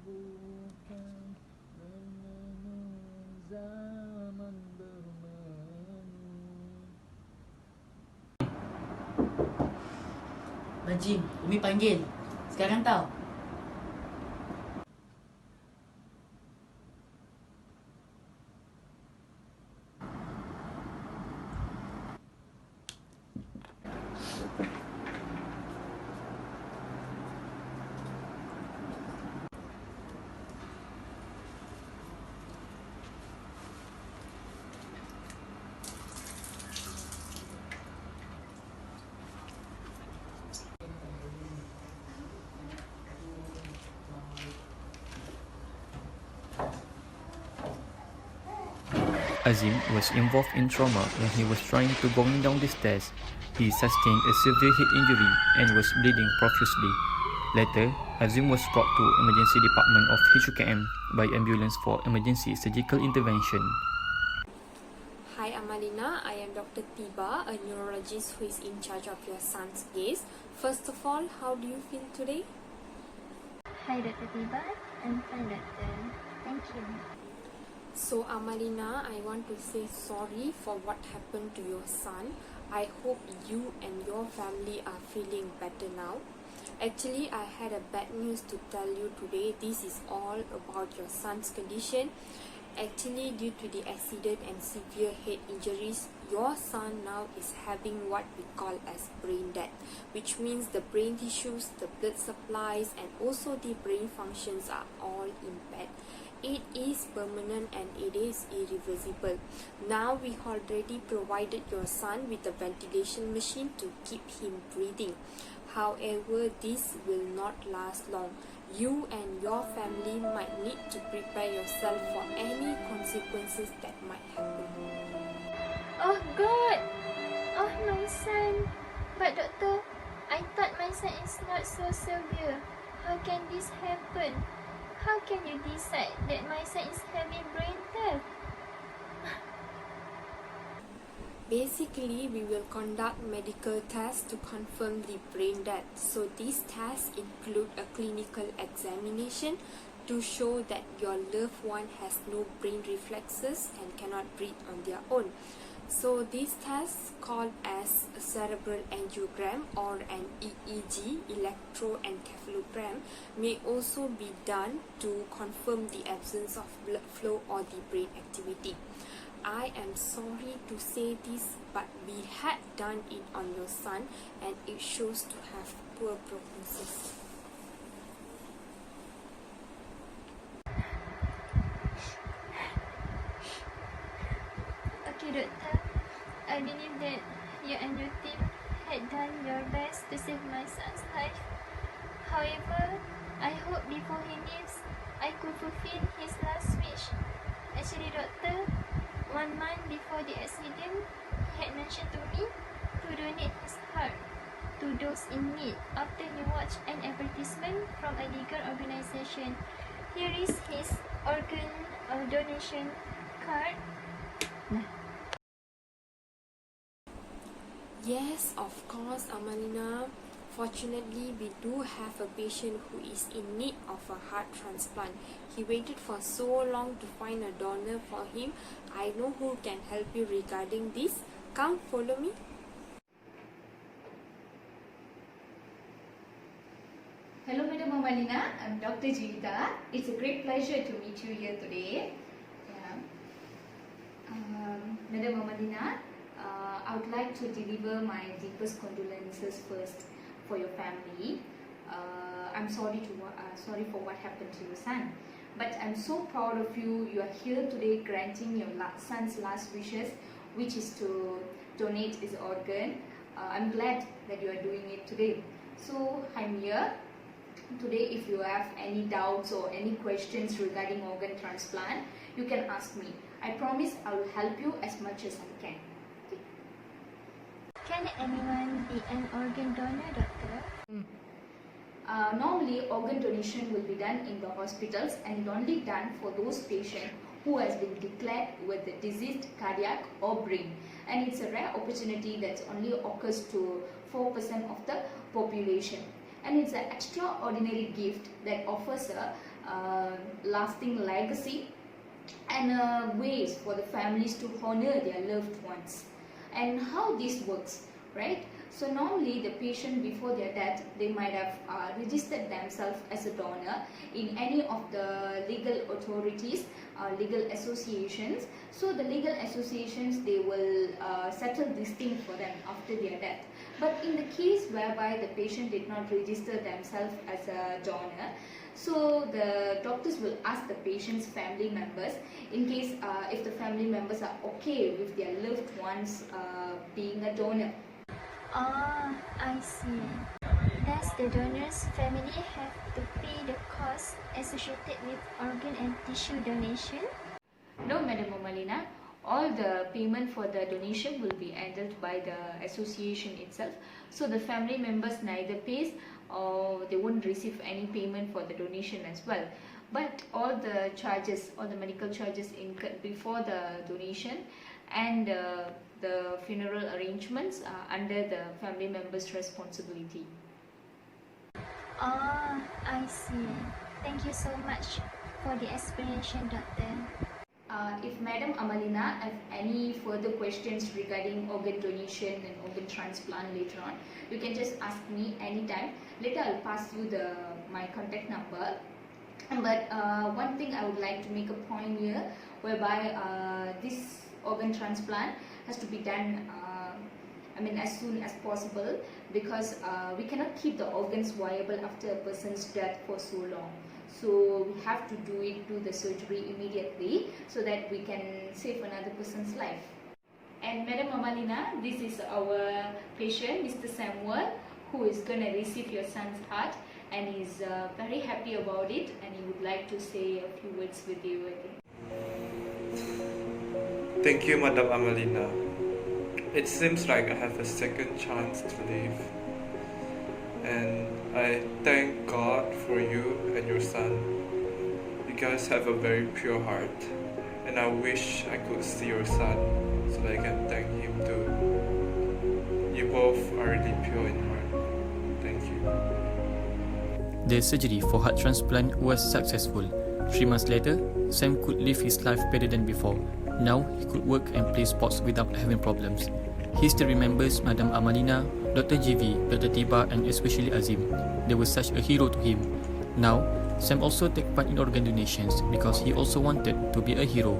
bukan mengenai zaman berlalu. Rajin, Umi panggil. Sekarang tau. Azim was involved in trauma when he was trying to going down the stairs. He sustained a severe head injury and was bleeding profusely. Later, Azim was brought to emergency department of HUKM by ambulance for emergency surgical intervention. Hi Amalina, I am Dr. Tiba, a neurologist who is in charge of your son's case. First of all, how do you feel today? Hi Dr. Tiba, I'm fine Doctor. Thank you. So Amalina, I want to say sorry for what happened to your son. I hope you and your family are feeling better now. Actually, I had a bad news to tell you today. This is all about your son's condition. Actually, due to the accident and severe head injuries, your son now is having what we call as brain death, which means the brain tissues, the blood supplies, and also the brain functions are all impaired. It is permanent and it is irreversible. Now we already provided your son with a ventilation machine to keep him breathing. However, this will not last long. You and your family might need to prepare yourself for any consequences that might happen. Oh God! Oh my son! But doctor, I thought my son is not so severe. How can this happen? How can you decide that my son is having brain death? Basically, we will conduct medical tests to confirm the brain death. So these tests include a clinical examination to show that your loved one has no brain reflexes and cannot breathe on their own. So these tests, called as a cerebral angiogram or an EEG, electroencephalogram, may also be done to confirm the absence of blood flow or the brain activity. I am sorry to say this, but we had done it on your son and it shows to have poor prognosis. Okay doctor, I believe that you and your team had done your best to save my son's life. However, I hope before he leaves, I could fulfill his last wish. Actually doctor, 1 month before the accident, he had mentioned to me to donate his heart to those in need after he watched an advertisement from a legal organization. Here is his organ donation card. Yes, of course, Amalina. Fortunately, we do have a patient who is in need of a heart transplant. He waited for so long to find a donor for him. I know who can help you regarding this. Come, follow me. Hello, Madam Amalina. I'm Dr. Jivita. It's a great pleasure to meet you here today. Madam Amalina, I would like to deliver my deepest condolences first for your family. I'm sorry for what happened to your son, but I'm so proud of you. You are here today granting your son's last wishes, which is to donate his organ. I'm glad that you are doing it today. So I'm here today. If you have any doubts or any questions regarding organ transplant, you can ask me. I promise I will help you as much as I can. Okay. Can anyone be an organ donor, doctor? Normally, organ donation will be done in the hospitals and only done for those patients who has been declared with the diseased cardiac or brain, and it's a rare opportunity that only occurs to 4% of the population, and it's an extraordinary gift that offers a lasting legacy and ways for the families to honor their loved ones. And how this works, right? So normally the patient before their death, they might have registered themselves as a donor in any of the legal authorities, legal associations. So the legal associations, they will settle this thing for them after their death. But in the case whereby the patient did not register themselves as a donor, so the doctors will ask the patient's family members, in case if the family members are okay with their loved ones being a donor. Ah, I see. Does the donor's family have to pay the cost associated with organ and tissue donation? No, Madam Momalina. All the payment for the donation will be handled by the association itself. So the family members neither pays or they won't receive any payment for the donation as well. But all the charges, all the medical charges incurred before the donation and the funeral arrangements are under the family members' responsibility. Ah, I see. Thank you so much for the explanation, doctor. If Madam Amalina have any further questions regarding organ donation and organ transplant later on, you can just ask me anytime. Later I'll pass you my contact number. But one thing I would like to make a point here, whereby this organ transplant has to be done as soon as possible, because we cannot keep the organs viable after a person's death for so long. So we have to do the surgery immediately so that we can save another person's life. And Madam Amalina, this is our patient, Mr. Samuel, who is going to receive your son's heart, and he's very happy about it, and he would like to say a few words with you again. Thank you, Madam Amalina. It seems like I have a second chance to live. And I thank God for you and your son. You guys have a very pure heart. And I wish I could see your son so that I can thank him too. You both are really pure in heart. Thank you. The surgery for heart transplant was successful. 3 months later, Sam could live his life better than before. Now he could work and play sports without having problems. He still remembers Madam Amalina, Dr. GV, Dr. Tiba, and especially Azim. They were such a hero to him. Now, Sam also takes part in organ donations because he also wanted to be a hero